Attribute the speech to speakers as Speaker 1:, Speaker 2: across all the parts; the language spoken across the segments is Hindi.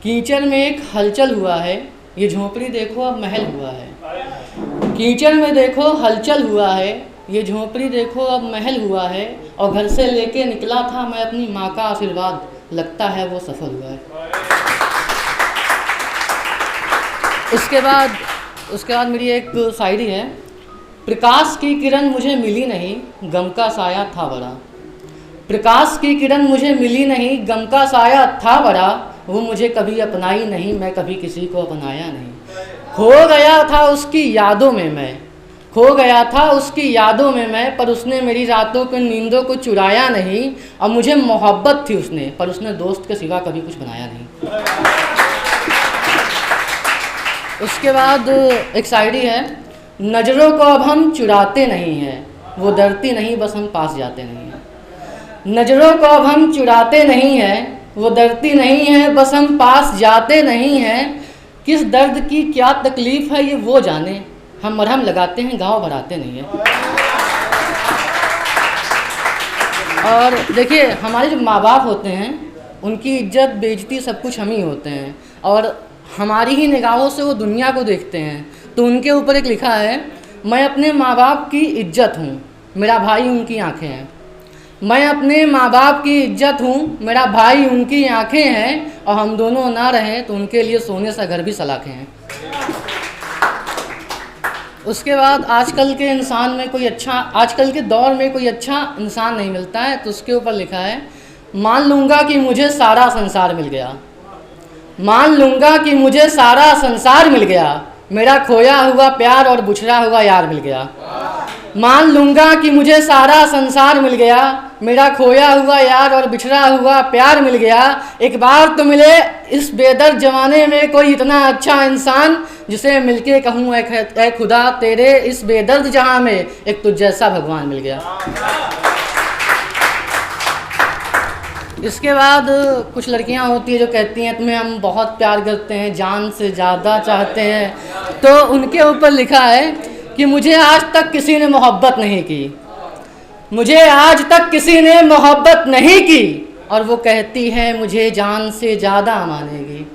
Speaker 1: कीचड़ में एक हलचल हुआ है, ये झोंपड़ी देखो अब महल हुआ है। कीचड़ में देखो हलचल हुआ है, ये झोंपड़ी देखो अब महल हुआ है। और घर से लेके निकला था मैं अपनी माँ का आशीर्वाद, लगता है वो सफल हुआ है। उसके बाद मेरी एक शायरी है। प्रकाश की किरण मुझे मिली नहीं, गम का साया था बड़ा। प्रकाश की किरण मुझे मिली नहीं, गम का साया था बड़ा। वो मुझे कभी अपनाई नहीं, मैं कभी किसी को अपनाया नहीं। खो गया था उसकी यादों में मैं, खो गया था उसकी यादों में मैं, पर उसने मेरी रातों की नींदों को चुराया नहीं। और मुझे मोहब्बत थी उसने, पर उसने दोस्त के सिवा कभी कुछ बनाया नहीं। उसके बाद एक शायरी है। नज़रों को अब हम चुराते नहीं हैं, वो डरती नहीं बस हम पास जाते नहीं हैं। नज़रों को अब हम चुराते नहीं हैं, वो डरती नहीं है बस हम पास जाते नहीं हैं। किस दर्द की क्या तकलीफ़ है ये वो जाने, हम मरहम लगाते हैं घाव भराते नहीं हैं। और देखिए, हमारे जो माँ बाप होते हैं उनकी इज्जत बेइज्जती सब कुछ हम ही होते हैं, और हमारी ही निगाहों से वो दुनिया को देखते हैं। तो उनके ऊपर एक लिखा है, मैं अपने माँ बाप की इज्जत हूँ, मेरा भाई उनकी आंखें हैं। मैं अपने माँ बाप की इज्जत हूँ, मेरा भाई उनकी आंखें हैं। और हम दोनों ना रहें तो उनके लिए सोने सा घर भी सलाखें हैं। उसके बाद आजकल के दौर में कोई अच्छा इंसान नहीं मिलता है, तो उसके ऊपर लिखा है, मान लूँगा कि मुझे सारा संसार मिल गया। मान लूँगा कि मुझे सारा संसार मिल गया, मेरा खोया हुआ प्यार और बुछड़ा हुआ यार मिल गया। मान लूँगा कि मुझे सारा संसार मिल गया, मेरा खोया हुआ यार और बिछड़ा हुआ प्यार मिल गया। एक बार तो मिले इस बेदर्द ज़माने में कोई इतना अच्छा इंसान, जिसे मिलके कहूँ ऐ खुदा तेरे इस बेदर्द जहाँ में एक तुझ जैसा भगवान मिल गया। इसके बाद कुछ लड़कियां होती है जो कहती हैं तुम्हें हम बहुत प्यार करते हैं, जान से ज़्यादा चाहते हैं। तो उनके ऊपर लिखा है कि मुझे आज तक किसी ने मोहब्बत नहीं की, मुझे आज तक किसी ने मोहब्बत नहीं की, और वो कहती है मुझे जान से ज़्यादा मानेगी।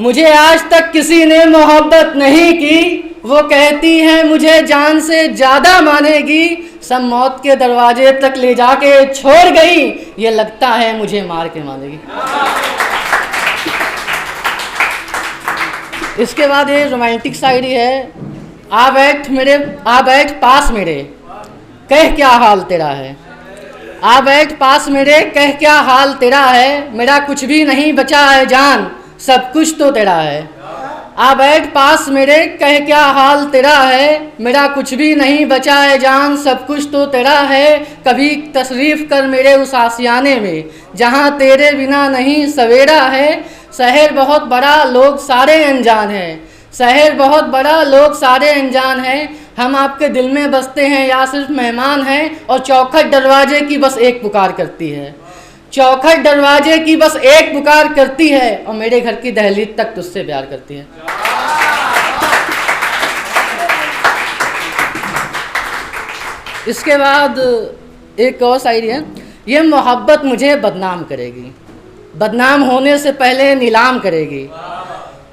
Speaker 1: मुझे आज तक किसी ने मोहब्बत नहीं की, वो कहती है मुझे जान से ज़्यादा मानेगी। सब मौत के दरवाजे तक ले जाके छोड़ गई, ये लगता है मुझे मार के मारेगी। इसके बाद ये रोमांटिक शायरी है। आ बैठ पास मेरे, कह क्या हाल तेरा है। आ बैठ पास मेरे, कह क्या हाल तेरा है। मेरा कुछ भी नहीं बचा है जान, सब कुछ तो तेरा है। आ बैठ पास मेरे, कह क्या हाल तेरा है। मेरा कुछ भी नहीं बचा है जान, सब कुछ तो तेरा है। कभी तशरीफ़ कर मेरे उस आशियाने में, जहाँ तेरे बिना नहीं सवेरा है। शहर बहुत बड़ा लोग सारे अनजान हैं, शहर बहुत बड़ा लोग सारे अनजान हैं। हम आपके दिल में बसते हैं या सिर्फ मेहमान हैं। और चौखट दरवाजे की बस एक पुकार करती है, चौखट दरवाजे की बस एक पुकार करती है। और मेरे घर की दहलीज तक तुझसे प्यार करती है। इसके बाद एक और शायरी है। ये मोहब्बत मुझे बदनाम करेगी, बदनाम होने से पहले नीलाम करेगी।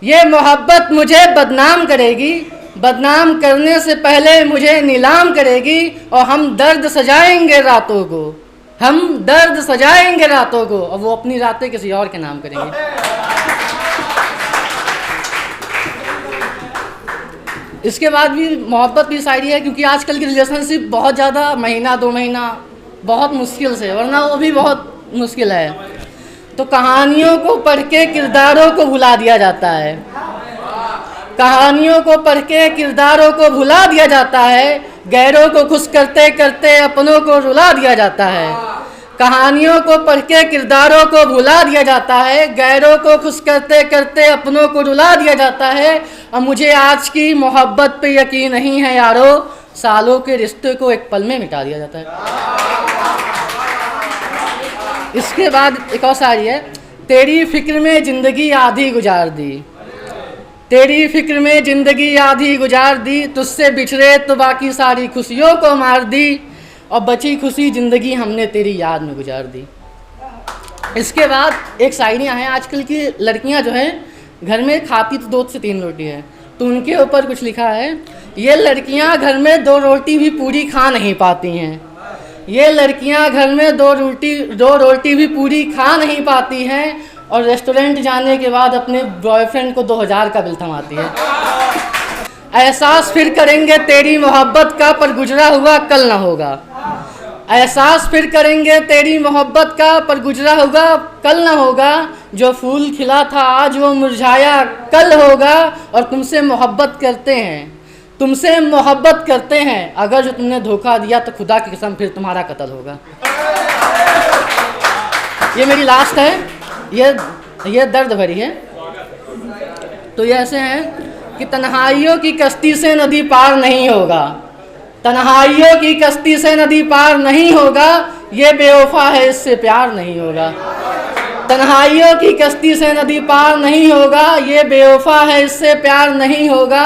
Speaker 1: ये मोहब्बत मुझे बदनाम करेगी, बदनाम करने से पहले मुझे नीलाम करेगी। और हम दर्द सजाएंगे रातों को, हम दर्द सजाएंगे रातों को, और वो अपनी रातें किसी और के नाम करेंगे। इसके बाद भी मोहब्बत की शायरी है, क्योंकि आजकल की रिलेशनशिप बहुत ज़्यादा महीना 2 महीना बहुत मुश्किल से, वरना वो भी बहुत मुश्किल है। तो कहानियों को पढ़ के किरदारों को भुला दिया जाता है, कहानियों को पढ़ के किरदारों को भुला दिया जाता है। गैरों को खुश करते करते अपनों को रुला दिया जाता है। कहानियों को पढ़ के किरदारों को भुला दिया जाता है, गैरों को खुश करते करते अपनों को रुला दिया जाता है। और मुझे आज की मोहब्बत पे यकीन नहीं है यारो, सालों के रिश्ते को एक पल में मिटा दिया जाता है। इसके बाद एक और शायरी है। तेरी फिक्र में ज़िंदगी आधी गुजार दी, तेरी फिक्र में ज़िंदगी आधी गुजार दी। तुझसे बिछड़े तो बाकी सारी खुशियों को मार दी, और बची खुशी ज़िंदगी हमने तेरी याद में गुजार दी। इसके बाद एक शायरियाँ हैं, आजकल की लड़कियाँ जो हैं घर में खाती तो 2 से 3 रोटी है, तो उनके ऊपर कुछ लिखा है, ये लड़कियाँ घर में 2 रोटी भी पूरी खा नहीं पाती हैं। ये लड़कियाँ घर में 2 रोटी भी पूरी खा नहीं पाती हैं और रेस्टोरेंट जाने के बाद अपने बॉयफ्रेंड को 2000 का बिल थमाती है। एहसास फिर करेंगे तेरी मोहब्बत का, पर गुजरा हुआ कल ना होगा। एहसास फिर करेंगे तेरी मोहब्बत का, पर गुजरा हुआ कल ना होगा। जो फूल खिला था आज वो मुरझाया कल होगा। और तुमसे मोहब्बत करते हैं, अगर जो तुमने धोखा दिया तो खुदा की कसम फिर तुम्हारा कत्ल होगा। ये मेरी लास्ट है, ये दर्द भरी है। तो ये ऐसे हैं कि तन्हाइयों की कश्ती से नदी पार नहीं होगा, तन्हाइयों की कश्ती से नदी पार नहीं होगा। ये बेवफा है इससे प्यार नहीं होगा। तन्हाइयों की कश्ती से नदी पार नहीं होगा, ये बेवफा है इससे प्यार नहीं होगा।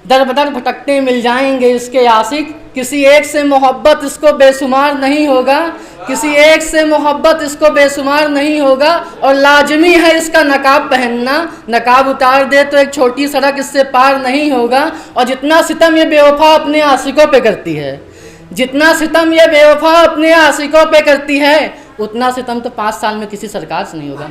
Speaker 1: दर बदर भटकते मिल जाएंगे इसके आशिक, किसी एक से मोहब्बत इसको बेशुमार नहीं होगा। किसी एक से मोहब्बत इसको बेशुमार नहीं होगा। और लाजमी है इसका नकाब पहनना, नकाब उतार दे तो एक छोटी सड़क इससे पार नहीं होगा। और जितना सितम ये बेवफा अपने आशिकों पे करती है, जितना सितम ये बेवफा अपने आशिकों पे करती है, उतना सितम तो 5 साल में किसी सरकार से नहीं होगा।